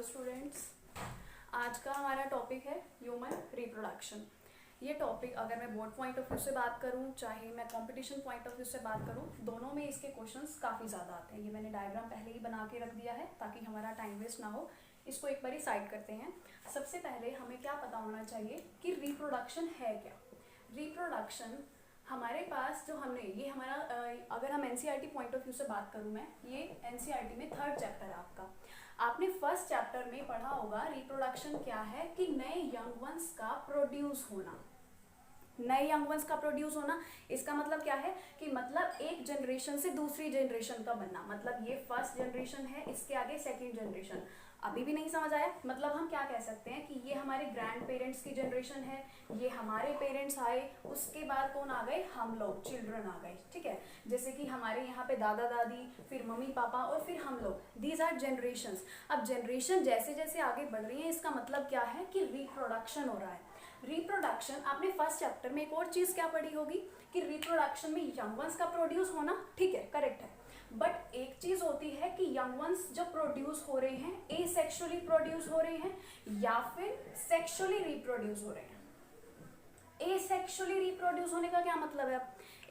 Hello students, आज का हमारा टॉपिक है ह्यूमन रिप्रोडक्शन। ये टॉपिक अगर मैं बोर्ड पॉइंट ऑफ व्यू से बात करूँ चाहे मैं कंपटीशन पॉइंट ऑफ व्यू से बात करूँ, दोनों में इसके क्वेश्चंस काफ़ी ज़्यादा आते हैं। ये मैंने डायग्राम पहले ही बना के रख दिया है ताकि हमारा टाइम वेस्ट ना हो। इसको एक बार साइड करते हैं। सबसे पहले हमें क्या पता होना चाहिए कि रिप्रोडक्शन है क्या। रिप्रोडक्शन हमारे पास जो हमने ये हमारा अगर हम एनसीईआरटी पॉइंट ऑफ व्यू से बात करूँ मैं, ये एनसीईआरटी में 3rd चैप्टर है आपका। आपने फर्स्ट चैप्टर में पढ़ा होगा रिप्रोडक्शन क्या है कि नए यंग वंस का प्रोड्यूस होना। नए यंग वंस का प्रोड्यूस होना, इसका मतलब क्या है कि मतलब एक जनरेशन से दूसरी जनरेशन का बनना। मतलब ये फर्स्ट जनरेशन है, इसके आगे सेकंड जनरेशन। अभी भी नहीं समझ आया? मतलब हम क्या कह सकते हैं कि ये हमारे ग्रैंड पेरेंट्स की जनरेशन है, ये हमारे पेरेंट्स आए, उसके बाद कौन आ गए? हम लोग, चिल्ड्रन आ गए। ठीक है, जैसे कि हमारे यहाँ पे दादा दादी, फिर मम्मी पापा और फिर हम लोग। These are generations. अब जनरेशन जैसे जैसे आगे बढ़ रही है, इसका मतलब क्या है कि रिप्रोडक्शन हो रहा है। रिप्रोडक्शन, आपने फर्स्ट चैप्टर में एक और चीज क्या पढ़ी होगी कि रिप्रोडक्शन में यंग वंस का प्रोड्यूस होना। ठीक है, करेक्ट है। बट एक चीज होती है कि यंग वंस जो प्रोड्यूस हो रहे हैं, एसेक्सुअली प्रोड्यूस हो रहे हैं या फिर सेक्सुअली रिप्रोड्यूस हो रहे हैं। एसेक्सुअली रिप्रोड्यूस होने का क्या मतलब है?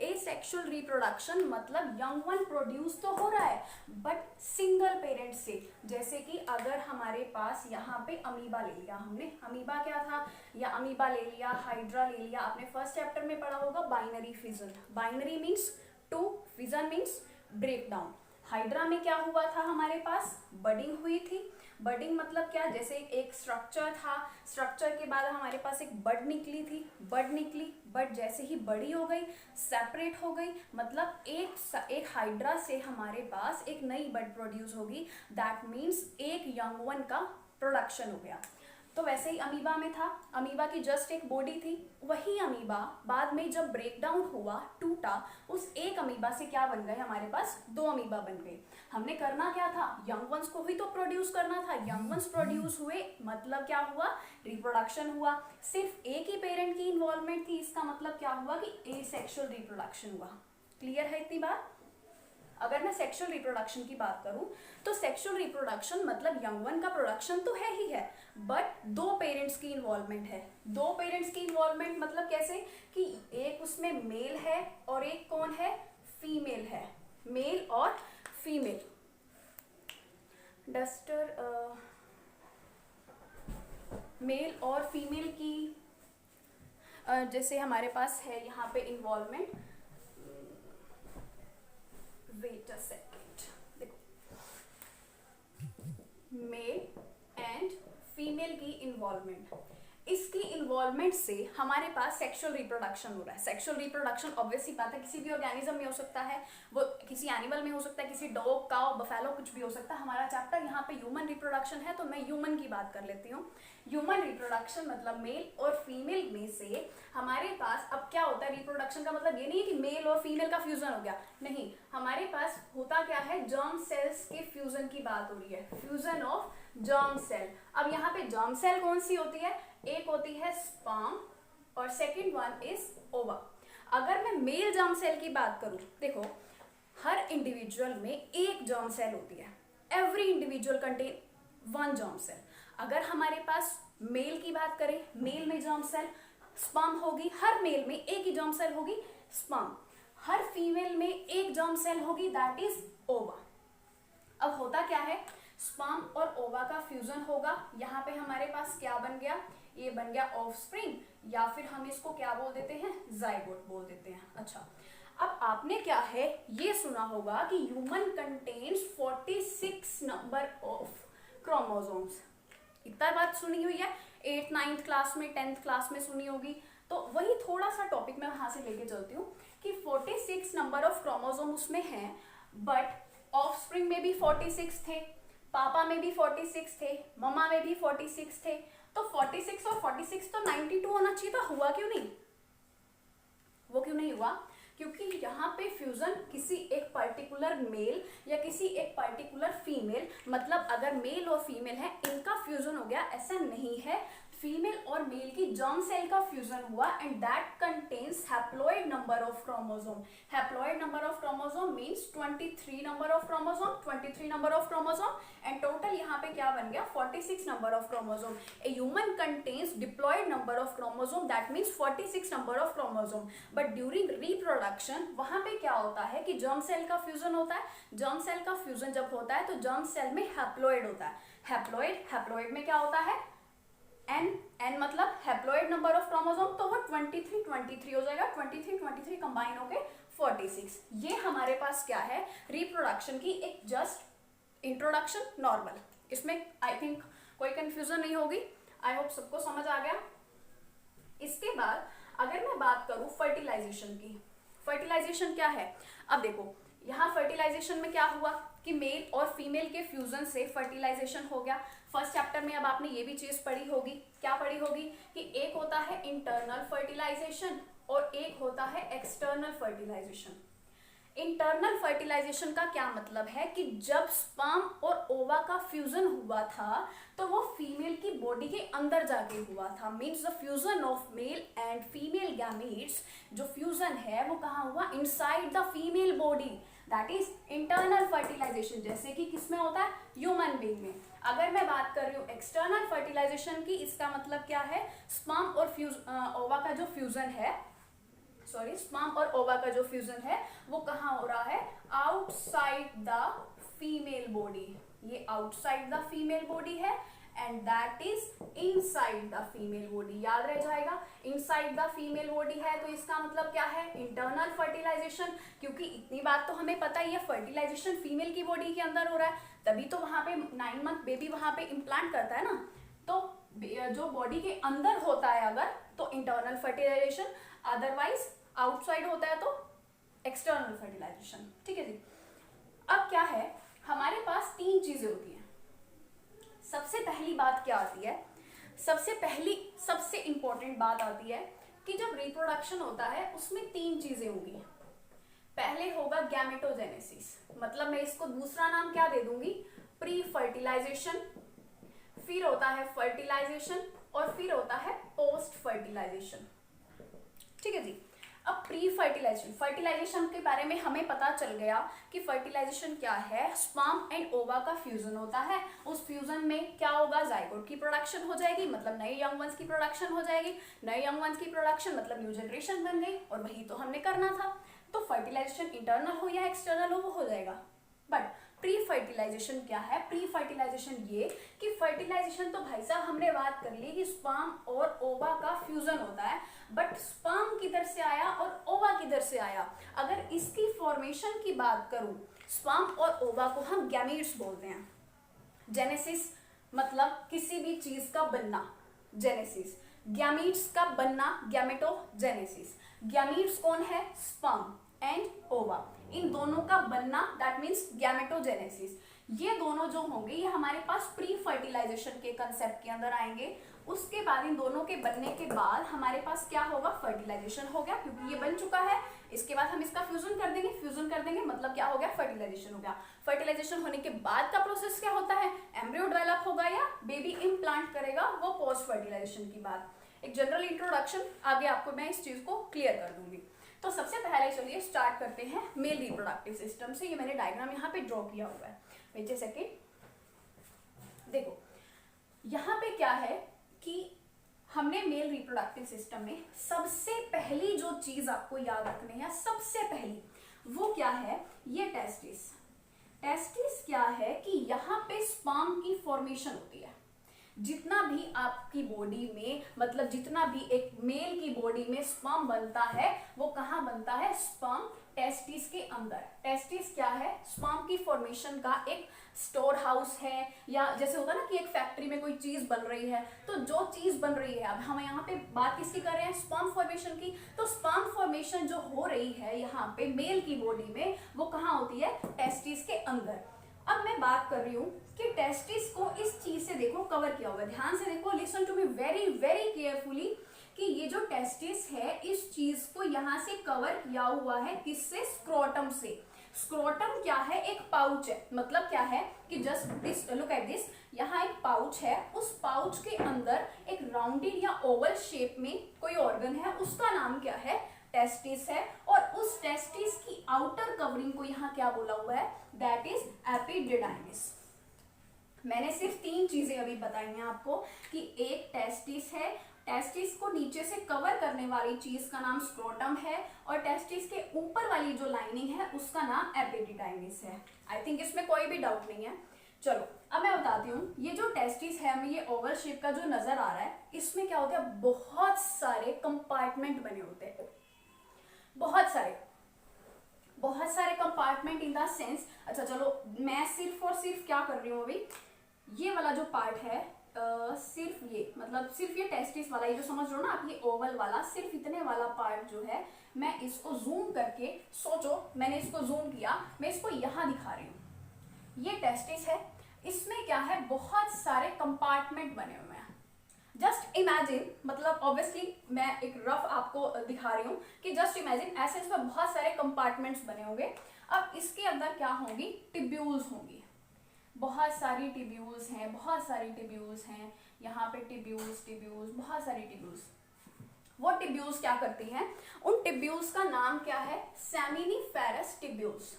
एसेक्सुअल रिप्रोडक्शन मतलब यंग वन प्रोड्यूस तो हो रहा है बट सिंगल पेरेंट से। जैसे कि अगर हमारे पास यहाँ पे अमीबा ले लिया हमने, अमीबा क्या था, या अमीबा ले लिया, हाइड्रा ले लिया। आपने फर्स्ट चैप्टर में पढ़ा होगा binary fission. Binary means 2, fission means break down. Hydra में क्या हुआ था? हमारे पास बडिंग हुई थी। बडिंग मतलब क्या? जैसे एक स्ट्रक्चर था, स्ट्रक्चर के बाद हमारे पास एक बड निकली थी, बड निकली, बड जैसे ही बड़ी हो गई, सेपरेट हो गई, मतलब एक हाइड्रा से हमारे पास एक नई बड प्रोड्यूस होगी। दैट मीन्स एक यंग वन का प्रोडक्शन हो गया। तो वैसे ही अमीबा में था, अमीबा की जस्ट एक बॉडी थी। वही अमीबा बाद में जब ब्रेक डाउन हुआ, टूटा, उस एक अमीबा से क्या बन गए? हमारे पास 2 अमीबा बन गए। हमने करना क्या था? यंग वंस को ही तो प्रोड्यूस करना था। यंग वंस प्रोड्यूस हुए, मतलब क्या हुआ? रिप्रोडक्शन हुआ। सिर्फ एक ही पेरेंट की इन्वॉल्वमेंट थी, इसका मतलब क्या हुआ कि एसेक्सुअल रिप्रोडक्शन हुआ। क्लियर है इतनी बात? अगर मैं सेक्सुअल रिप्रोडक्शन की बात करूं तो सेक्सुअल रिप्रोडक्शन मतलब यंग वन का प्रोडक्शन तो है ही है, बट 2 पेरेंट्स की इन्वॉल्वमेंट है। 2 पेरेंट्स की इन्वॉल्वमेंट मतलब कैसे कि एक उसमें मेल है और एक कौन है? फीमेल है। मेल और फीमेल। डस्टर मेल और फीमेल की जैसे हमारे पास है यहाँ पे इन्वॉल्वमेंट। वेट अ सेकेंड, देखो, मेल एंड फीमेल की इन्वॉल्वमेंट, इसकी इन्वॉल्वमेंट से हमारे पास सेक्सुअल रिप्रोडक्शन हो रहा है। सेक्सुअल रिप्रोडक्शन ऑब्वियसली बात है, किसी भी ऑर्गेनिज्म में हो सकता है, वो किसी एनिमल में हो सकता है, किसी डॉग, काउ, बफेलो, कुछ भी हो सकता है। हमारा चैप्टर यहाँ पे ह्यूमन रिप्रोडक्शन है तो मैं ह्यूमन की बात कर लेती हूँ। ह्यूमन रिप्रोडक्शन मतलब मेल और फीमेल में से हमारे पास अब क्या होता है? रिप्रोडक्शन का मतलब ये नहीं है कि मेल और फीमेल का फ्यूजन हो गया, नहीं। हमारे पास होता क्या है? जर्म सेल्स के फ्यूजन की बात हो रही है, फ्यूजन ऑफ जर्म सेल। अब यहाँ पे जर्म सेल कौन सी होती है? एक होती है स्पर्म और सेकंड वन इज ओवा। अगर मैं मेल जर्म सेल की बात करूं, देखो, हर इंडिविजुअल में एक जर्म सेल होती है। Every individual contain 1 germ cell. अगर हमारे पास मेल की बात करें, मेल में जर्म सेल स्पर्म होगी, हर मेल में एक ही जर्म सेल होगी, स्पर्म। हर फीमेल में एक जर्म सेल होगी, दैट इज ओवा। अब होता क्या है? स्पर्म और ओवा का फ्यूजन होगा। यहाँ पे हमारे पास क्या बन गया? ये बन गया ऑफस्प्रिंग, या फिर हम इसको क्या बोल देते हैं? जाइगोट बोल देते हैं। अच्छा, अब आपने क्या है ये सुना होगा कि human contains 46 number of chromosomes. इतना बात सुनी हुई है, 8th 9th क्लास में, 10th क्लास में सुनी होगी। तो वही थोड़ा सा टॉपिक मैं वहां से लेके चलती हूँ कि 46 नंबर ऑफ क्रोमोसोम उसमें है, बट ऑफस्प्रिंग में भी 46 थे, पापा में भी 46 थे, मम्मा में भी 46 थे। तो 46 और 46 तो 92 होना चाहिए था, हुआ क्यों नहीं? वो क्यों नहीं हुआ? क्योंकि यहाँ पे फ्यूजन किसी एक पर्टिकुलर मेल या किसी एक पर्टिकुलर फीमेल, मतलब अगर मेल और फीमेल है इनका फ्यूजन हो गया, ऐसा नहीं है। फीमेल और मेल की जर्म सेल का फ्यूजन हुआ and that contains haploid number of chromosome. Haploid number of chromosome means 23 number of chromosome, 23 number of chromosome and total यहाँ पे क्या बन गया 46 number of chromosome. A human contains diploid number of chromosome that means 46 number of chromosome. But during reproduction वहां पे क्या होता है कि जर्म सेल का फ्यूजन होता है. जर्म सेल का फ्यूजन जब होता है तो जर्म सेल में हैप्लॉइड होता है. हैप्लॉइड में क्या होता है एन मतलब हैप्लॉइड नंबर ऑफ क्रोमोसोम, तो वो 23 हो जाएगा. 23 कंबाइन होके 46. ये हमारे पास क्या है रिप्रोडक्शन की एक जस्ट इंट्रोडक्शन नॉर्मल. इसमें आई थिंक कोई कंफ्यूजन नहीं होगी. आई होप सबको समझ आ गया. इसके बाद अगर मैं बात करूं फर्टिलाइजेशन की, फर्टिलाइजेशन क्या है. अब देखो यहाँ फर्टिलाइजेशन में क्या हुआ कि मेल और फीमेल के फ्यूजन से फर्टिलाइजेशन हो गया. फर्स्ट चैप्टर में अब आपने ये भी चीज पढ़ी होगी. क्या पढ़ी होगी कि एक होता है इंटरनल फर्टिलाइजेशन और एक होता है एक्सटर्नल फर्टिलाइजेशन. इंटरनल फर्टिलाइजेशन का क्या मतलब है कि जब स्पर्म और ओवा का फ्यूजन हुआ था तो वो फीमेल की बॉडी के अंदर जाके हुआ था. Means the fusion of male and female gametes, जो फ्यूजन है वो कहाँ हुआ inside the female body. That is internal fertilisation. जैसे कि किसमें होता है ह्यूमन बीइंग में. अगर मैं बात कर रही हूँ एक्सटर्नल फर्टिलाइजेशन की, इसका मतलब क्या है स्पर्म और ओवा का जो फ्यूजन है, स्पर्म और ओवा का जो फ्यूजन है वो कहाँ हो रहा है आउटसाइड द फीमेल बॉडी. ये आउटसाइड द फीमेल बॉडी है and that is inside the female body. याद रह जाएगा इनसाइड द फीमेल बॉडी है तो इसका मतलब क्या है इंटरनल फर्टिलाइजेशन. क्योंकि इतनी बात तो हमें पता ही है फर्टिलाइजेशन फीमेल की बॉडी के अंदर हो रहा है, तभी तो वहां पे 9 मंथ बेबी वहां पे इम्प्लांट करता है ना. तो जो बॉडी के अंदर होता है अगर तो इंटरनल फर्टिलाइजेशन, अदरवाइज आउटसाइड होता है तो एक्सटर्नल फर्टिलाइजेशन. ठीक है जी. अब क्या है हमारे पास 3 चीजें होती हैं. सबसे पहली बात क्या आती है, सबसे इंपॉर्टेंट बात आती है कि जब रिप्रोडक्शन होता है उसमें 3 चीजें होंगी. पहले होगा गैमेटोजेनेसिस, मतलब मैं इसको दूसरा नाम क्या दे दूंगी प्री फर्टिलाइजेशन. फिर होता है फर्टिलाइजेशन और फिर होता है पोस्ट फर्टिलाइजेशन. ठीक है जी. अब प्री फर्टिलाइजेशन के बारे में हमें पता चल गया कि फर्टिलाइजेशन क्या है. स्पर्म एंड ओवा का फ्यूजन होता है. उस फ्यूजन में क्या होगा जाइगोट की प्रोडक्शन हो जाएगी, मतलब नए यंग वंस की प्रोडक्शन हो जाएगी. नए यंग वंस की प्रोडक्शन मतलब न्यू जनरेशन बन गई और वही तो हमने करना था. तो फर्टिलाइजेशन इंटरनल हो या एक्सटर्नल हो वो हो जाएगा. बट प्री फर्टिलाइजेशन क्या है, प्री फर्टिलाइजेशन ये कि फर्टिलाइजेशन तो भाई साहब हमने बात कर ली कि स्पर्म और ओवा का फ्यूजन होता है, बट स्पर्म किधर से आया और ओवा किधर से आया. अगर इसकी फॉर्मेशन की बात करूं स्पर्म और ओवा को हम गैमीट्स बोलते हैं. जेनेसिस मतलब किसी भी चीज का बनना, जेनेसिस. गैमीट्स का बनना गैमेटोजेनेसिस. गैमीट्स कौन है स्पर्म एंड ओवा, इन दोनों का बनना दैट मीन्स गैमेटोजेनेसिस. ये दोनों जो होंगे ये हमारे पास प्री फर्टिलाइजेशन के कंसेप्ट के अंदर आएंगे. उसके बाद इन दोनों के बनने के बाद हमारे पास क्या होगा फर्टिलाइजेशन हो गया क्योंकि ये बन चुका है. इसके बाद हम इसका फ्यूजन कर देंगे मतलब क्या हो गया फर्टिलाइजेशन हो गया. फर्टिलाइजेशन होने के बाद का प्रोसेस क्या होता है एम्ब्रियो डेवलप होगा या बेबी इम्प्लांट करेगा, वो पोस्ट फर्टिलाइजेशन की बात. एक जनरल इंट्रोडक्शन आगे आपको मैं इस चीज को क्लियर कर दूंगी. तो सबसे पहले चलिए स्टार्ट करते हैं मेल रिप्रोडक्टिव सिस्टम से. ये मैंने डायग्राम यहाँ पे ड्रॉ किया हुआ है. वेट ए सेकेंड. देखो यहाँ पे क्या है कि हमने मेल रिप्रोडक्टिव सिस्टम में सबसे पहली जो चीज आपको याद रखनी है, सबसे पहली वो क्या है ये टेस्टिस. टेस्टिस क्या है कि यहाँ पे स्पर्म की फॉर्मेशन होती है. जितना भी आपकी बॉडी में मतलब जितना भी एक मेल की बॉडी में स्पर्म बनता है वो कहाँ बनता है स्पर्म टेस्टिस के अंदर. टेस्टिस क्या है स्पर्म की फॉर्मेशन का एक स्टोर हाउस है, या जैसे होता है ना कि एक फैक्ट्री में कोई चीज बन रही है तो जो चीज बन रही है, अब हम यहाँ पे बात किसकी कर रहे हैं स्पर्म फॉर्मेशन की. तो स्पर्म फॉर्मेशन जो हो रही है यहाँ पे मेल की बॉडी में वो कहाँ होती है टेस्टिस के अंदर. अब मैं बात कर रही हूँ कि टेस्टिस को इस चीज से देखो कवर किया हुआ है. ध्यान से देखो, listen to me very very carefully कि ये जो टेस्टिस है इस चीज को यहाँ से कवर किया हुआ है किससे स्क्रोटम से. स्क्रोटम क्या है, एक पाउच है। मतलब क्या है कि just this, look at this, यहाँ एक पाउच है, उस पाउच के अंदर एक राउंडेड या ओवल शेप में कोई ऑर्गन है, उसका नाम क्या है, टेस्टिस है। और उस टेस्टिस की आउटर कवरिंग को यहाँ क्या बोला हुआ है, दैट इज एपिडिडाइमिस। मैंने सिर्फ 3 चीजें अभी बताई हैं आपको कि एक टेस्टिस है, टेस्टिस को नीचे से कवर करने वाली चीज का नाम स्क्रोटम है, और टेस्टिस के ऊपर वाली जो लाइनिंग है उसका नाम एपिडिडाइमिस है। आई थिंक इसमें कोई भी डाउट नहीं है। चलो अब मैं बताती हूँ, ये जो टेस्टिस है, हमें ये ओवल शेप का जो नजर आ रहा है, इसमें क्या होता है, बहुत सारे कंपार्टमेंट बने होते हैं, बहुत सारे कंपार्टमेंट इन द सेंस। अच्छा चलो, मैं सिर्फ और सिर्फ क्या कर रही हूँ अभी, ये वाला जो पार्ट है, सिर्फ ये, मतलब सिर्फ ये टेस्टिस वाला, ये जो समझ लो ना आप, ये ओवल वाला, सिर्फ इतने वाला पार्ट जो है, मैं इसको जूम करके, सोचो मैंने इसको जूम किया, मैं इसको यहाँ दिखा रही हूँ, ये टेस्टिस है, इसमें क्या है, बहुत सारे कंपार्टमेंट बने हुए हैं। जस्ट इमेजिन, मतलब ऑब्वियसली मैं एक रफ आपको दिखा रही हूँ कि जस्ट इमेजिन ऐसे इसमें बहुत सारे कंपार्टमेंट्स बने होंगे। अब इसके अंदर क्या होंगी, टिब्यूल्स होंगी, बहुत सारी टिब्यूल्स हैं, बहुत सारी टिब्यूल्स हैं, यहाँ पे टिब्यूल्स, बहुत सारी टिब्यूल्स। वो टिब्यूल्स क्या करती हैं, उन टिब्यूल्स का नाम क्या है, सेमिनिफेरस टिब्यूल्स,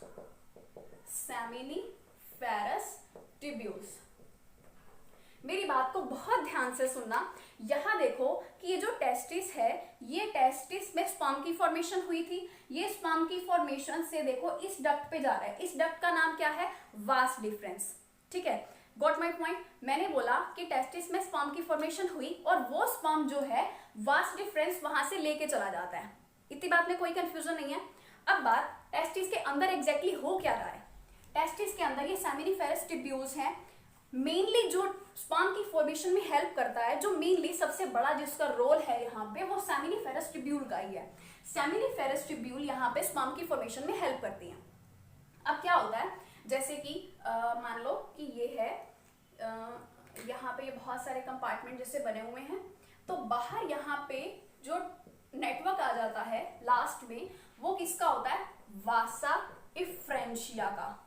सेमिनिफेरस टिब्यूल्स। मेरी बात को बहुत ध्यान से सुनना। यहाँ देखो कि ये जो टेस्टिस है, ये टेस्टिस में स्पर्म की फॉर्मेशन हुई थी, ये स्पर्म की फॉर्मेशन से देखो इस डक्ट पे जा रहा है, इस डक्ट का नाम क्या है, वास डिफरेंस। ठीक है, गॉट माई पॉइंट। मैंने बोला कि टेस्टिस में स्पर्म की फॉर्मेशन हुई और वो स्पर्म जो है वास डिफरेंस वहां से लेके चला जाता है। इतनी बात में कोई कंफ्यूजन नहीं है। अब बात टेस्टिस के अंदर एग्जैक्टली हो क्या रहा है। टेस्टिस के अंदर ये सेमिनिफेरस टिब्यूल्स हैं, मेनली जो स्पर्म की फॉर्मेशन में हेल्प करता है, जो मेनली सबसे बड़ा जिसका रोल है यहाँ पे, वो सेमिनिफेरस टिब्यूल का ही है। सेमिनिफेरस टिब्यूल यहाँ पे स्पर्म की फॉर्मेशन में हेल्प करती है। अब क्या होता है, जैसे कि मान लो कि ये है, यहाँ पे ये बहुत सारे कंपार्टमेंट जैसे बने हुए हैं, तो बाहर यहाँ पे जो नेटवर्क आ जाता है लास्ट में, वो किसका होता है, वासा इफ्रेंशिया का।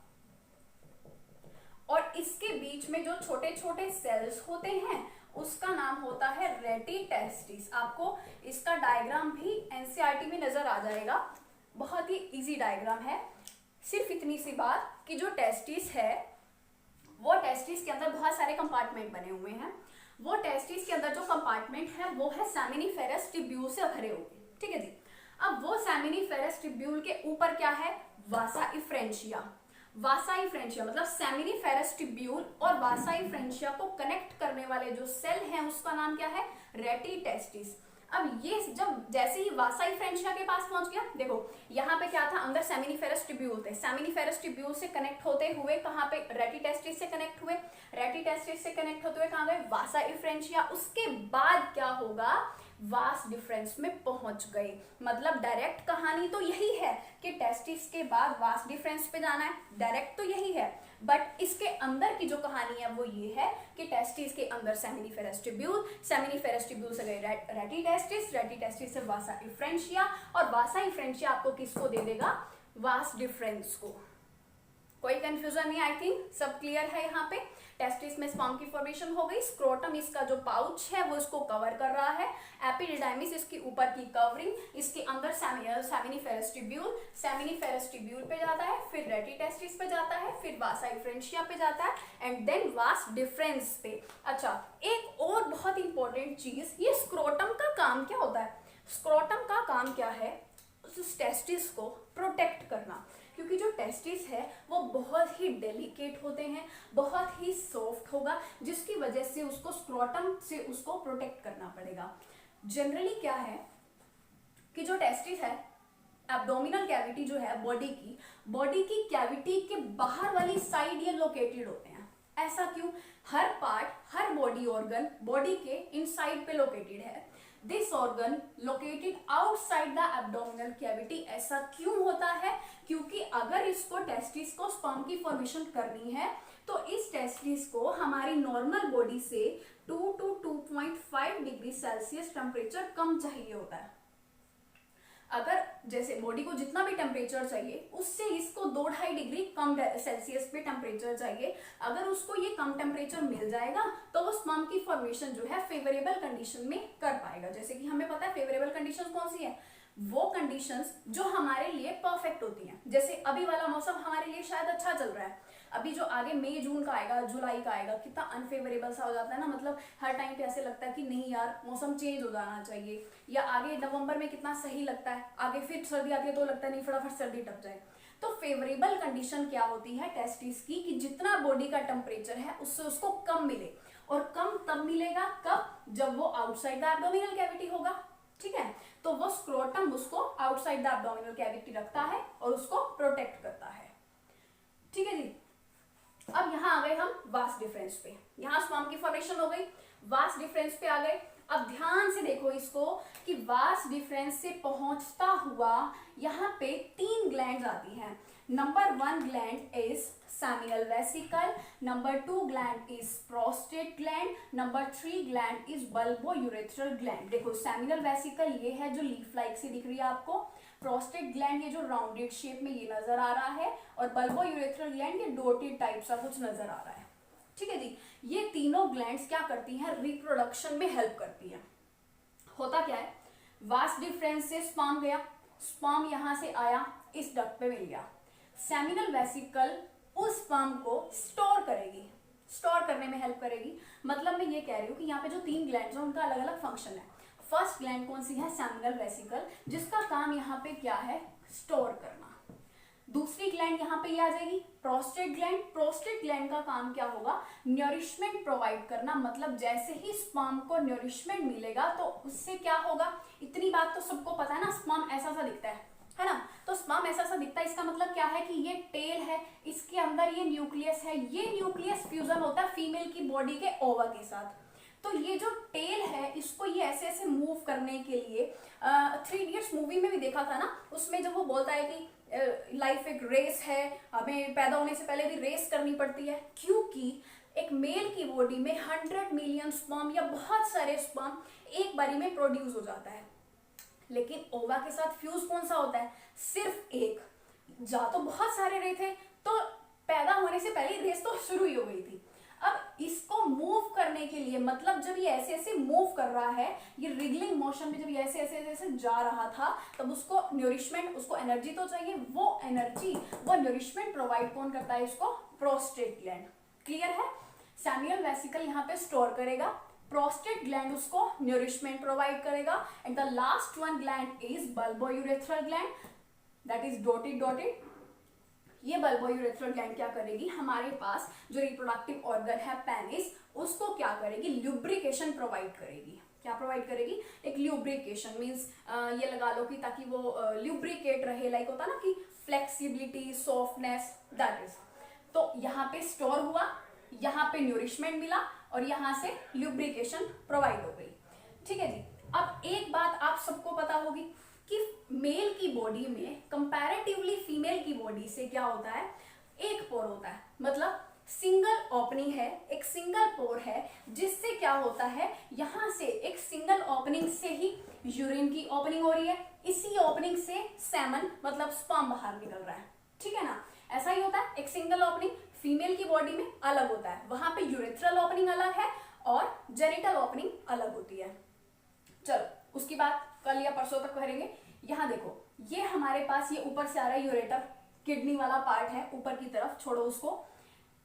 और इसके बीच में जो छोटे छोटे सेल्स होते हैं उसका नाम होता है रेटिटेस्टिस। आपको इसका डायग्राम भी एनसीईआरटी में नजर आ जाएगा, बहुत ही इजी डायग्राम है। सिर्फ इतनी सी बात कि जो टेस्टिस है, वो टेस्टिस के अंदर बहुत सारे कंपार्टमेंट बने हुए हैं, वो टेस्टिस के अंदर जो कंपार्टमेंट है वो है सेमिनिफेरस टिब्यूल से भरे हुए। ठीक है जी। अब वो सेमिनिफेरस टिब्यूल के ऊपर क्या है, वासा इफ्रेंशिया। वासा इफ्रेंशिया मतलब सेमिनिफेरस टिब्यूल और वासा इफ्रेंशिया को कनेक्ट करने वाले जो सेल हैं उसका नाम क्या है, रेटिटेस्टिस। अब ये जब जैसे ही वासा इफ्रेंशिया के पास पहुंच गया, देखो यहाँ पे क्या था, अंदर सेमिनिफेरस टिब्यूल थे, सेमिनिफेरस टिब्यूल से कनेक्ट होते हुए कहाँ पे, रेटिटेस्टिस से कनेक्ट हुए, रेटिटेस्टिस से कनेक्ट होते हुए कहाँ गए, वासा इफ्रेंशिया। उसके बाद क्या होगा, वास डिफरेंस में पहुंच गए। मतलब डायरेक्ट कहानी तो यही है कि टेस्टिस के बाद वास डिफरेंस पे जाना है, डायरेक्ट तो यही है, बट इसके अंदर की जो कहानी है वो ये है कि टेस्टिस के अंदर सेमिनिफेरस टिब्यूल, सेमिनिफेरस टिब्यूल से गए रेटिटेस्टिस, रेटिटेस्टिस से वासा इफ्रेंशिया, और वासा इफ्रेंशिया आपको किसको दे देगा, वास डिफरेंस को। कोई कंफ्यूजन नहीं, आई थिंक सब क्लियर है। यहाँ पे टेस्टिस में स्पर्म की फॉर्मेशन हो गई, स्क्रोटम इसका जो पाउच है वो इसको कवर कर रहा है, एपिडिडाइमिस इसकी ऊपर की कवरिंग, इसके अंदर सेमिनिफेरस टिब्यूल, सेमिनिफेरस टिब्यूल पे जाता है, फिर रेटिटेस्टिस पे जाता है, फिर वासा इफ्रेंशिया पे जाता है, एंड देन वास डिफरेंस पे। अच्छा, एक और बहुत इंपॉर्टेंट चीज, ये स्क्रोटम का काम क्या होता है, स्क्रोटम का काम क्या है, उस टेस्टिस को प्रोटेक्ट करना, क्योंकि जो टेस्टिस है वो बहुत ही डेलिकेट होते हैं, बहुत ही सॉफ्ट होगा, जिसकी वजह से उसको स्क्रोटम से उसको प्रोटेक्ट करना पड़ेगा। जनरली क्या है कि जो टेस्टिस है, एब्डोमिनल कैविटी जो है बॉडी की कैविटी के बाहर वाली साइड ये लोकेटेड होते हैं। ऐसा क्यों, हर पार्ट, हर बॉडी ऑर्गन बॉडी के इनसाइड पे लोकेटेड है, this organ located outside the abdominal cavity. ऐसा क्यों होता है, क्योंकि अगर इसको टेस्टिस को स्पर्म की फॉर्मेशन करनी है तो इस टेस्टिस को हमारी नॉर्मल बॉडी से 2 to 2.5 डिग्री सेल्सियस टेम्परेचर कम चाहिए होता है। अगर जैसे बॉडी को जितना भी टेम्परेचर चाहिए उससे इसको 2-2.5 डिग्री कम सेल्सियस पे टेम्परेचर चाहिए, अगर उसको ये कम टेम्परेचर मिल जाएगा तो वो स्पर्म की फॉर्मेशन जो है फेवरेबल कंडीशन में कर पाएगा। जैसे कि हमें पता है फेवरेबल कंडीशन कौन सी है, वो कंडीशंस जो हमारे लिए परफेक्ट होती हैं। जैसे अभी वाला मौसम हमारे लिए शायद अच्छा चल रहा है, अभी जो आगे मई जून का आएगा, जुलाई का आएगा, कितना अनफेवरेबल सा हो जाता है ना, मतलब हर टाइम पे ऐसे लगता है कि नहीं यार मौसम चेंज हो जाना चाहिए। या आगे नवंबर में कितना सही लगता है, आगे फिर सर्दी आती है तो लगता है नहीं फटाफट सर्दी टप जाए। तो फेवरेबल कंडीशन क्या होती है टेस्टिस की, कि जितना बॉडी का टेम्परेचर है उससे उसको कम मिले, और कम तब मिलेगा कब, जब वो आउटसाइड द एब्डोमिनल कैविटी होगा। ठीक है, तो वो स्क्रोटम उसको आउटसाइड द एब्डोमिनल कैविटी रखता है और उसको प्रोटेक्ट करता है। ठीक है जी, अब यहां आ गए हम वास्ट डिफरेंस पे, यहां स्पर्म की फॉर्मेशन हो गई, वास्ट डिफरेंस पे आ गए। अब ध्यान से देखो इसको कि वास्ट डिफरेंस से पहुंचता हुआ यहाँ पे 3 ग्लैंड्स आती हैं। Number 1 gland is seminal vesicle, number 2 gland is prostate gland, number 3 gland is bulbourethral gland. देखो सेमिनल वेसिकल ये है जो लीफ लाइक से दिख रही है आपको, प्रोस्टेट ग्लैंड ये जो राउंडेड शेप में ये नजर आ रहा है, और बल्बोयूरेथ्रल ग्लैंड ये डॉटेड टाइप सा कुछ नजर आ रहा है। ठीक है जी, ये तीनों ग्लैंड्स क्या करती हैं, रिप्रोडक्शन में हेल्प करती हैं। होता क्या है, वास्ट डिफरेंस से स्पर्म गया, स्पर्म यहां से आया इस डक्ट पे मिल गया, सेमिनल वेसिकल उस स्पर्म को स्टोर करेगी, स्टोर करने में हेल्प करेगी। मतलब मैं ये कह रही हूँ कि यहाँ पे जो 3 ग्लैंड्स हैं उनका अलग अलग फंक्शन है। फर्स्ट ग्लैंड कौन सी है, सेमिनल वेसिकल, जिसका काम यहाँ पे क्या है, स्टोर करना। दूसरी ग्लैंड यहाँ पे ये आ जाएगी प्रोस्टेट ग्लैंड, प्रोस्टेट ग्लैंड का काम क्या होगा, न्यूरिशमेंट प्रोवाइड करना। मतलब जैसे ही स्पर्म को न्यूरिशमेंट मिलेगा तो उससे क्या होगा, इतनी बात तो सबको पता है ना, स्पर्म ऐसा सा दिखता है ना, तो स्पर्म ऐसा सा दिखता है, इसका मतलब क्या है कि ये टेल है, इसके अंदर ये न्यूक्लियस है, ये न्यूक्लियस फ्यूजन होता है फीमेल की बॉडी के ओवा के साथ। तो ये जो टेल है इसको ये ऐसे ऐसे मूव करने के लिए 3 इडियट्स मूवी में भी देखा था ना, उसमें जब वो बोलता है कि लाइफ एक रेस है, हमें पैदा होने से पहले भी रेस करनी पड़ती है, क्योंकि एक मेल की बॉडी में 100 मिलियन स्पर्म या बहुत सारे स्पर्म एक बारी में प्रोड्यूस हो जाता है, लेकिन ओवा के साथ फ्यूज कौन सा होता है, सिर्फ एक। जा तो बहुत सारे रहे थे, तो पैदा होने से पहले रेस तो शुरू ही हो गई थी। अब इसको मूव करने के लिए, मतलब जब ये ऐसे ऐसे मूव कर रहा है, ये रिगलिंग मोशन में जब ये ऐसे ऐसे ऐसे जा रहा था, तब उसको न्यूरिशमेंट, उसको एनर्जी तो चाहिए, वो एनर्जी, वो न्यूरिशमेंट प्रोवाइड कौन करता है इसको, प्रोस्टेट ग्लैंड। क्लियर है, सेमिनल वेसिकल यहाँ पे स्टोर करेगा, प्रोस्टेट ग्लैंड उसको न्यूरिशमेंट प्रोवाइड करेगा, and the last one gland is bulbourethral gland, that is dotted. ये बल्बोयूरेथ्रल ग्लैंड क्या करेगी, हमारे पास जो रिप्रोडक्टिव ऑर्गन है पेनिस, उसको क्या करेगी, ल्यूब्रिकेशन प्रोवाइड करेगी। क्या प्रोवाइड करेगी, एक ल्यूब्रिकेशन मींस ये लगा लो कि ताकि वो ल्यूब्रिकेट रहे, लाइक होता ना कि फ्लेक्सिबिलिटी, सॉफ्टनेस, दैट इज। तो यहाँ पे स्टोर हुआ, यहाँ पे न्यूरिशमेंट मिला, और यहाँ से ल्यूब्रिकेशन प्रोवाइड हो गई। ठीक है जी, अब एक बात आप सबको पता होगी कि मेल की बॉडी में कंपैरेटिवली फीमेल की बॉडी से क्या होता है, एक पोर होता है, मतलब सिंगल ओपनिंग है, एक सिंगल पोर है, जिससे क्या होता है, यहां से एक सिंगल ओपनिंग से ही यूरिन की ओपनिंग हो रही है, इसी ओपनिंग से सेमन मतलब स्पर्म बाहर निकल रहा है। ठीक है ना, ऐसा ही होता है, एक सिंगल ओपनिंग फीमेल की बॉडी में अलग होता है, वहां पे यूरेथ्रल ओपनिंग अलग है और जेनिटल ओपनिंग अलग होती है। चलो उसकी बात कल या परसों तक करेंगे। यहाँ देखो, ये हमारे पास ये ऊपर से आ रहा है यूरेटर, किडनी वाला पार्ट है ऊपर की तरफ, छोड़ो उसको,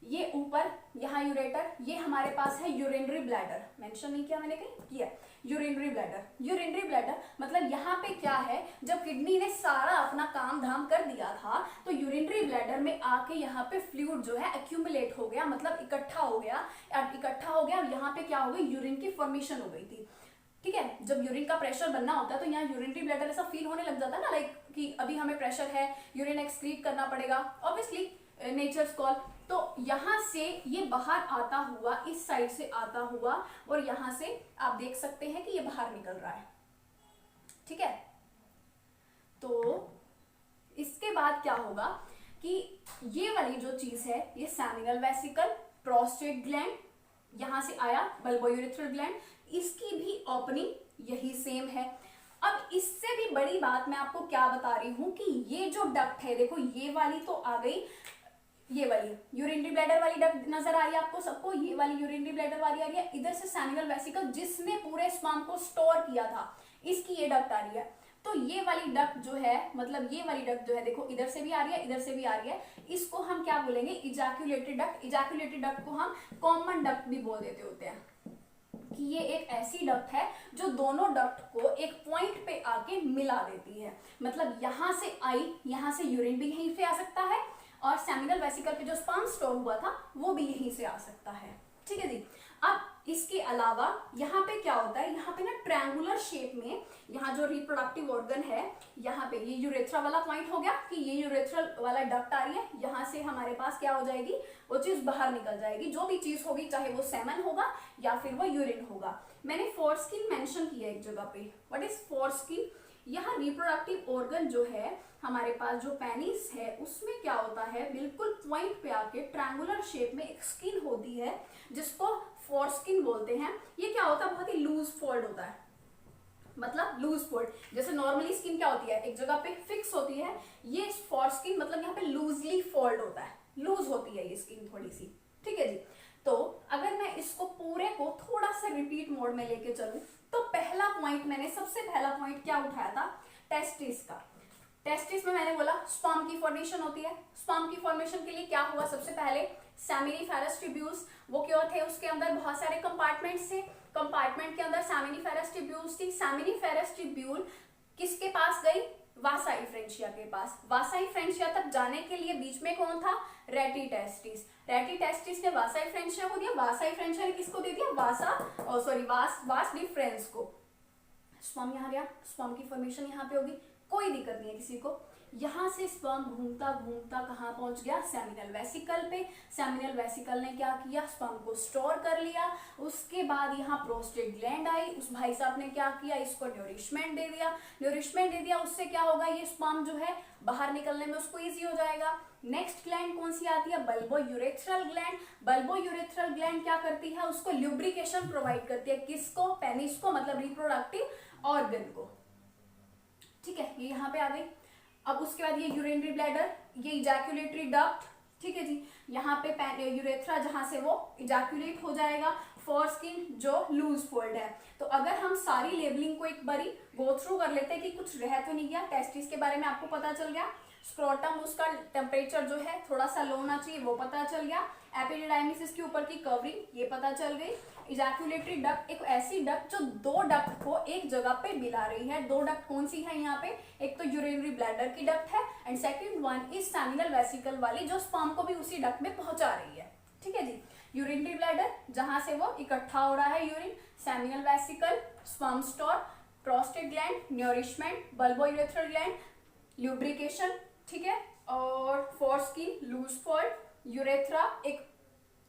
ये ऊपर यहाँ यूरेटर, ये हमारे पास है यूरिनरी ब्लैडर, मेंशन नहीं किया मैंने, कहीं किया, यूरिनरी ब्लैडर। यूरिनरी ब्लैडर मतलब यहाँ पे क्या है, जब किडनी ने सारा अपना काम धाम कर दिया था, तो यूरिनरी ब्लैडर में आके यहाँ पे फ्लूइड जो है एक्यूमुलेट हो गया, मतलब इकट्ठा हो गया, और यहाँ पे क्या हो गई, यूरिन की फॉर्मेशन हो गई थी। ठीक है, जब यूरिन का प्रेशर बनना होता है तो यहाँ यूरिनरी ब्लैडर ऐसा फील होने लग जाता है ना, लाइक कि अभी हमें प्रेशर है, यूरिन एक्सक्रीट करना पड़ेगा, ऑब्वियसली नेचर्स कॉल। तो यहाँ से ये बाहर आता हुआ, इस साइड से आता हुआ, और यहाँ से आप देख सकते हैं कि ये बाहर निकल रहा है। ठीक है, तो इसके बाद क्या होगा कि ये वाली जो चीज है, ये सेमिनल वेसिकल, प्रोस्टेट ग्लैंड, यहां से आया बल्बोयूरेथ्रल ग्लैंड, इसकी भी ओपनिंग यही सेम है। अब इससे भी बड़ी बात मैं आपको क्या बता रही हूं कि ये जो डक्ट है, देखो ये वाली तो आ गई, ये वाली यूरिनरी ब्लैडर वाली डक्ट नजर आ रही है आपको सबको, ये वाली यूरिनरी ब्लैडर वाली आ रही है, इधर से सेमिनल वेसिकल जिसने पूरे स्पर्म को स्टोर किया था, इसकी ये डक्ट आ रही है। तो ये वाली डक्ट जो है, मतलब ये वाली डक्ट जो है, देखो इधर से भी आ रही है, इधर से भी आ रही है, इसको हम क्या बोलेंगे, इजैक्यूलेटरी डक्ट। इजैक्यूलेटरी डक्ट को हम कॉमन डक्ट भी बोल देते होते हैं, कि ये एक ऐसी डक्ट है जो दोनों डक्ट को एक पॉइंट पे आके मिला देती है। मतलब यहां से आई, यहां से यूरिन भी यहीं से आ सकता है, और सेमिनल वेसिकल पे जो स्पर्म स्टोर हुआ था वो भी यहीं से आ सकता है। ठीक है जी। अब इसके अलावा यहाँ पे क्या होता है, यहाँ पे ना ट्रायंगुलर शेप में, यहाँ जो रिप्रोडक्टिव ऑर्गन है, यहाँ पे ये यूरेथ्रा वाला पॉइंट हो गया कि ये यूरेथ्रल वाला डक्ट आ रही है, यहाँ से हमारे पास क्या हो जाएगी, वो चीज बाहर निकल जाएगी, जो भी चीज होगी, चाहे वो सेमन होगा या फिर वो यूरिन होगा। मैंने फोरस्किन मेंशन किया एक जगह पे, व्हाट इज फोरस्किन। यहाँ रिप्रोडक्टिव ऑर्गन जो है हमारे पास, जो पेनिस है, उसमें क्या होता है, बिल्कुल पॉइंट पे आके ट्रायंगुलर शेप में एक स्किन होती है जिसको फोरस्किन बोलते हैं। ये क्या होता है, बहुत ही लूज फोल्ड होता है, मतलब लूज फोल्ड। जैसे नॉर्मली स्किन क्या होती है, एक जगह पे फिक्स होती है, ये फोरस्किन मतलब यहाँ पे लूजली फोल्ड होता है, लूज होती है ये स्किन थोड़ी सी। ठीक है जी। तो अगर मैं इसको पूरे को थोड़ा सा रिपीट मोड में लेके चलूं, तो पहला पॉइंट, मैंने सबसे पहला पॉइंट क्या उठाया था, टेस्टिस का। टेस्टिस में मैंने बोला स्पर्म की फॉर्मेशन होती है। स्पर्म की फॉर्मेशन के लिए क्या हुआ, सबसे पहले सेमिनिफेरस ट्यूब्यूल्स, वो क्या थे, उसके अंदर बहुत सारे कंपार्टमेंट्स थे, कंपार्टमेंट के अंदर सेमिनिफेरस ट्यूब्यूल्स थी। सेमिनिफेरस ट्यूब्यूल किसके पास गई, वासा इफ्रेंशिया के पास। वासा इफ्रेंशिया तक जाने के लिए बीच में कौन था, रेटी टेस्टिस। रेटी टेस्टिस ने वासा इफ्रेंशिया को दिया, वासा इफ्रेंशिया ने किसको दे दिया, वास डिफरेंस को। स्पर्म यहाँ गया, स्पर्म की फॉर्मेशन यहाँ पे होगी, कोई दिक्कत नहीं है किसी को। यहाँ से स्पर्म घूमता घूमता कहाँ पहुंच गया, सेमिनल वेसिकल पे। सेमिनल वेसिकल ने क्या किया, स्पर्म को स्टोर कर लिया। उसके बाद यहाँ प्रोस्टेट ग्लैंड आई, उस भाई साहब ने क्या किया, इसको न्यूरिशमेंट दे दिया। न्यूरिशमेंट दे दिया, उससे क्या होगा, ये स्पर्म जो है बाहर निकलने में उसको ईजी हो जाएगा। नेक्स्ट ग्लैंड कौन सी आती है, bulbo urethral gland. Bulbo urethral gland क्या करती है, उसको ल्यूब्रिकेशन प्रोवाइड करती है, किसको, पेनिस को, मतलब रिप्रोडक्टिव ऑर्गन को। ठीक है, ये यहाँ पे आ गई। अब उसके बाद ये यूरिनरी ब्लैडर, ये इजैक्यूलेटरी डक्ट। ठीक है जी। यहाँ पे यूरेथ्रा जहां से वो इजैक्यूलेट हो जाएगा। फोरस्किन जो लूज फोल्ड है। तो अगर हम सारी लेबलिंग को एक बारी गो थ्रू कर लेते हैं कि कुछ रह तो नहीं गया। टेस्टिस के बारे में आपको पता चल गया, स्क्रोटम उसका टेम्परेचर जो है थोड़ा सा लो होना चाहिए वो पता चल गया, एपिडिडाइमिस इसके ऊपर की कवरिंग ये पता चल गई। इजैक्यूलेटरी डक्ट एक ऐसी डक्ट जो दो डक्ट को एक जगह पे मिला रही है। दो डक्ट कौन सी है यहाँ पे, एक तो यूरिनरी ब्लैडर की डक्ट है and second one is seminal vesicle वाली जो स्पर्म को भी उसी डक्ट में पहुंचा रही है। ठीक है जी। यूरिनरी ब्लैडर जहां से वो इकट्ठा हो रहा है urine, seminal vesicle, sperm store, prostate gland, nourishment, bulbo urethral gland, lubrication. ठीक है। और फोरस्किन, लूज फोल्ड, यूरेथ्रा एक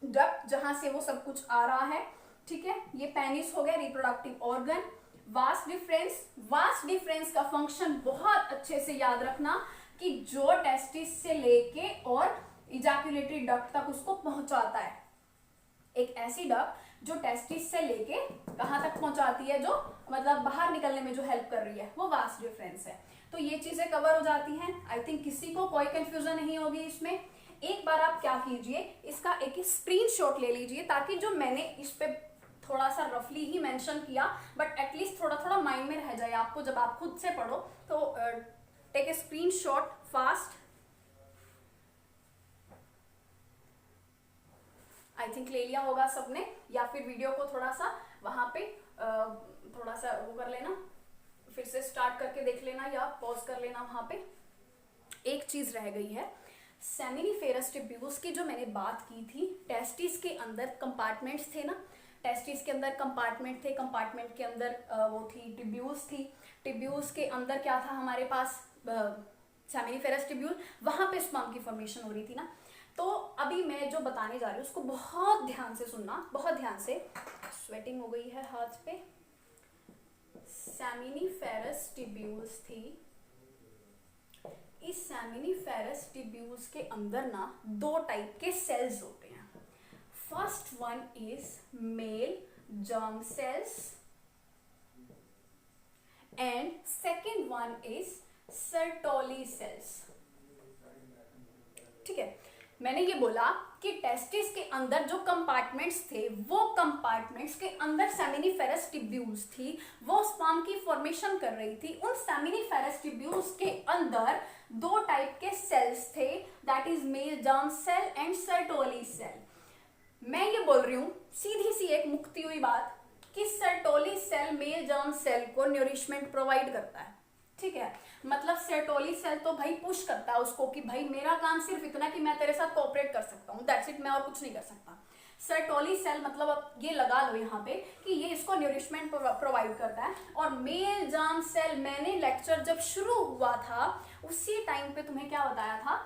डक्ट जहां से वो सब कुछ आ रहा है। ठीक है। ये पेनिस हो गया, reproductive organ. Vas deferens, vas deferens का फंक्शन बहुत अच्छे से याद रखना कि जो टेस्टिस से लेके और इजैक्यूलेटरी डक्ट तक उसको पहुंचाता है। एक ऐसी डक्ट जो टेस्टिस से लेके कहां तक पहुंचाती है, जो मतलब बाहर निकलने में जो हेल्प कर रही है, वो वास डिफरेंस है। तो ये चीजें कवर हो जाती हैं। आई थिंक किसी को कोई कंफ्यूजन नहीं होगी इसमें। एक बार आप क्या कीजिए, इसका एक स्क्रीनशॉट ले लीजिए ताकि जो मैंने इस पे थोड़ा सा रफली ही मेंशन किया बट एटलीस्ट थोड़ा थोड़ा माइंड में रह जाए आपको जब आप खुद से पढ़ो। तो take a screenshot fast. I think ले लिया होगा सबने, या फिर वीडियो को थोड़ा सा वहां पे थोड़ा सा वो कर लेना, फिर से स्टार्ट करके देख लेना या पॉज कर लेना। वहां पे एक चीज रह गई है, सेमिनिफेरस ट्यूब्यूल्स की जो मैंने बात की थी। टेस्टिस के अंदर कंपार्टमेंट्स थे ना, टेस्टिस के अंदर कंपार्टमेंट थे, कंपार्टमेंट के अंदर वो थी ट्यूब्यूल्स थी। ट्यूब्यूल्स के अंदर क्या था हमारे पास, सेमिनिफेरस ट्यूब्यूल, वहां पे स्पर्म की फॉर्मेशन हो रही थी ना। तो अभी मैं जो बताने जा रही हूँ उसको बहुत ध्यान से सुनना, बहुत ध्यान से। स्वेटिंग हो गई है हाथ पे। सेमिनिफेरस ट्यूब्यूल्स थी। इस सेमिनिफेरस ट्यूब्यूल्स के अंदर ना दो टाइप के सेल्स होते हैं। First one is male germ cells and second one is Sertoli cells. ठीक है, मैंने ये बोला कि टेस्टिस के अंदर जो कंपार्टमेंट्स थे वो कंपार्टमेंट्स के अंदर सेमिनिफेरस टिब्यूल्स थी, वो स्पर्म की फॉर्मेशन कर रही थी। उन सेमिनिफेरस टिब्यूल्स के अंदर दो टाइप के सेल्स थे, that is male germ cell and Sertoli cell. मैं ये बोल रही हूँ सीधी सी एक मुक्ति हुई बात कि Sertoli cell male germ cell को न्यूरिशमेंट प्रोवाइड करता है। ठीक है, मतलब सर्टोली सेल तो भाई पुश करता है उसको कि भाई मेरा काम सिर्फ इतना कि मैं तेरे साथ कोऑपरेट कर सकता हूँ, दैट्स इट, मैं और कुछ नहीं कर सकता। सर्टोली सेल मतलब अब ये लगा लो यहाँ पे कि ये इसको न्यूरिशमेंट प्रोवाइड करता है। और मेल जर्म सेल, मैंने लेक्चर जब शुरू हुआ था उसी टाइम पे तुम्हें क्या बताया था,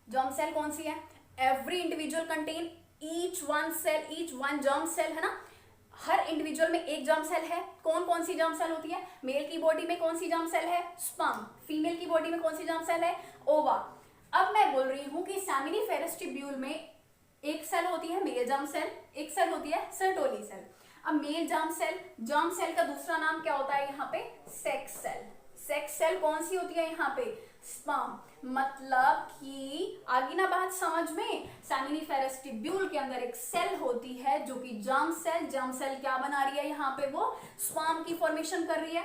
जर्म सेल कौन सी है, every individual contain each one cell, each one germ cell, है ना। हर इंडिविजुअल में एक जर्म सेल है। कौन कौन सी जर्म सेल होती है, मेल की बॉडी में कौन सी जर्म सेल है, स्पर्म, फीमेल की बॉडी में कौन सी जर्म सेल है, ओवा। अब मैं बोल रही हूं कि सेमिनिफेरस टिब्यूल में एक सेल होती है मेल जर्म सेल, एक सेल होती है सर्टोली सेल। अब मेल जर्म सेल का दूसरा नाम क्या होता है यहाँ पे, सेक्स सेल। सेक्स सेल कौन सी होती है यहाँ पे, स्पर्म। मतलब कि आगे ना बात समझ में, सेमिनिफेरस टिब्यूल के अंदर एक सेल होती है जो कि जर्म सेल क्या बना रही है यहाँ पे, वो स्पर्म की फॉर्मेशन कर रही है।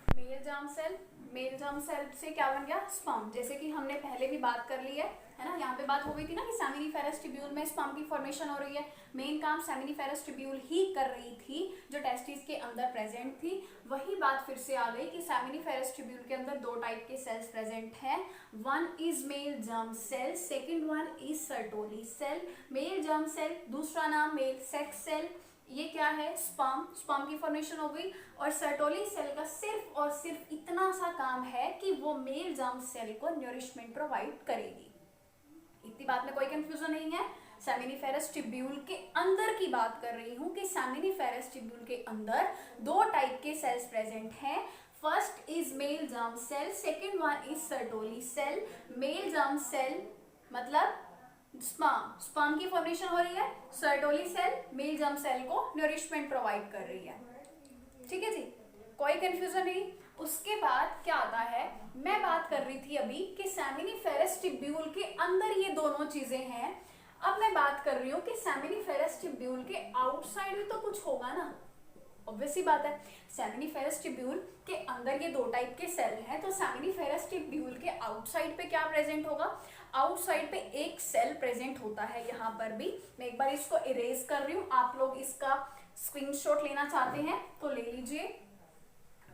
मेल जर्म सेल से क्या बन गया, स्पर्म। जैसे कि हमने पहले भी बात कर ली है ना, यहाँ पे बात हो गई थी ना कि सेमिनिफेरस टिब्यूल में स्पर्म की फॉर्मेशन हो रही है। मेन काम सेमिनिफेरस टिब्यूल ही कर रही थी जो टेस्टिस के अंदर प्रेजेंट थी। वही बात फिर से आ गई कि सेमिनिफेरस टिब्यूल के अंदर दो टाइप के सेल्स प्रेजेंट है, one is male germ cell, second one is Sertoli cell. Male germ cell दूसरा नाम मेल सेक्स सेल, ये क्या है, स्पर्म की फॉर्मेशन हो गई। और सर्टोली सेल का सिर्फ और सिर्फ इतना सा काम है कि वो मेल जर्म सेल को न्यूरिशमेंट प्रोवाइड करेगी। इतनी बात में कोई कंफ्यूजन नहीं है। सेमिनिफेरस टिब्यूल के अंदर की बात कर रही हूं कि सेमिनिफेरस टिब्यूल के अंदर दो टाइप के सेल्स प्रेजेंट हैं। First is male germ cell, second one is Sertoli cell. Male germ cell मतलब स्पर्म की फॉर्मेशन हो रही है, Sertoli cell male germ cell को नरिशमेंट प्रोवाइड कर रही है। ठीक है जी, कोई कंफ्यूजन नहीं। उसके बाद क्या आता है, मैं बात कर रही थी अभी कि सेमिनिफेरस टिब्यूल के अंदर ये दोनों चीजें हैं। अब मैं बात कर रही हूँ कि सेमिनिफेरस टिब्यूल के आउटसाइड भी तो कुछ होगा ना, ऑब्वियस सी बात है। सेमिनिफेरस टिब्यूल के अंदर ये दो टाइप के सेल हैं, तो सेमिनिफेरस टिब्यूल के आउटसाइड पे क्या प्रेजेंट होगा, आउटसाइड पे एक सेल प्रेजेंट होता है। यहाँ पर भी मैं एक बार इसको इरेज कर रही हूँ, आप लोग इसका स्क्रीनशॉट लेना चाहते हैं तो ले लीजिए।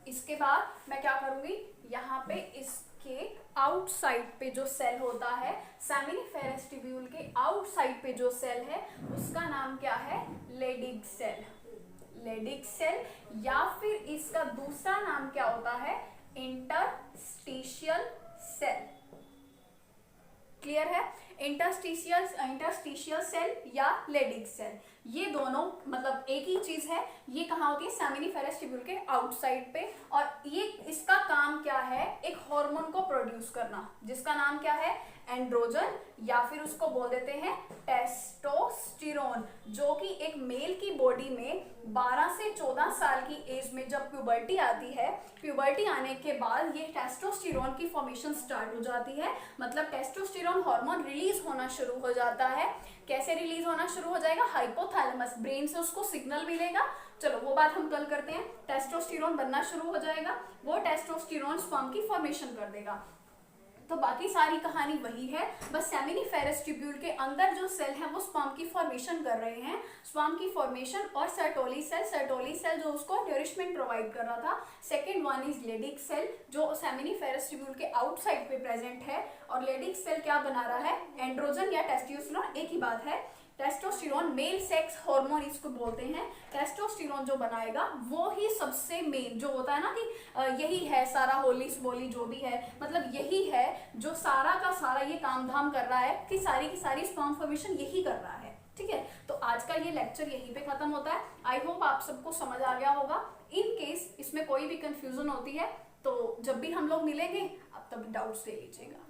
इसके बाद मैं क्या करूंगी, यहाँ पे इसके आउटसाइड पे जो सेल होता है, सेमिनिफेरस टिब्यूल के आउटसाइड पे जो सेल है उसका नाम क्या है, लेडिग सेल। लेडिग सेल, या फिर इसका दूसरा नाम क्या होता है, इंटरस्टिशियल सेल। क्लियर है, इंटरस्टिशियल सेल या लेडिग सेल, ये दोनों मतलब एक ही चीज है। ये कहाँ होती है, सेमिनिफेरस टिब्यूल के आउटसाइड पे। और ये इसका काम क्या है, एक हार्मोन को प्रोड्यूस करना जिसका नाम क्या है, एंड्रोजन, या फिर उसको बोल देते हैं टेस्टोस्टेरोन, जो कि एक मेल की बॉडी में 12 से 14 साल की एज में जब प्यूबर्टी आती है, प्यूबर्टी आने के बाद ये टेस्टोस्टेरोन की फॉर्मेशन स्टार्ट हो जाती है। मतलब टेस्टोस्टेरोन हार्मोन रिलीज होना शुरू हो जाता है। कैसे रिलीज होना शुरू हो जाएगा, हाइपोथैलेमस, ब्रेन से उसको सिग्नल मिलेगा। चलो वो बात हम कल करते हैं। टेस्टोस्टेरोन बनना शुरू हो जाएगा, वो टेस्टोस्टेरोन स्पर्म की फॉर्मेशन कर देगा। तो बाकी सारी कहानी वही है, बस सेमिनिफेरस टिब्यूल के अंदर जो सेल है वो स्पर्म की फॉर्मेशन कर रहे हैं, स्पर्म की फॉर्मेशन। और सर्टोली सेल जो उसको नरिशमेंट प्रोवाइड कर रहा था। Second one is Leydig cell जो सेमिनिफेरस टिब्यूल के आउटसाइड पे प्रेजेंट है। और लेडिग सेल क्या बना रहा है, एंड्रोजन या टेस्टोस्टेरोन, एक ही बात है। टेस्टोस्टेरोन मेल सेक्स हार्मोन इसको बोलते हैं। टेस्टोस्टेरोन जो बनाएगा वो ही सबसे मेन जो होता है ना कि यही है सारा होली बोली जो भी है, मतलब यही है जो सारा का सारा ये काम धाम कर रहा है कि सारी की सारी स्पर्म फॉर्मेशन यही कर रहा है। ठीक है, तो आज का ये लेक्चर यहीं पे खत्म होता है। आई होप आप सबको समझ आ गया होगा। इन केस इसमें कोई भी कंफ्यूजन होती है तो जब भी हम लोग मिलेंगे आप तब डाउट्स ले लीजिएगा।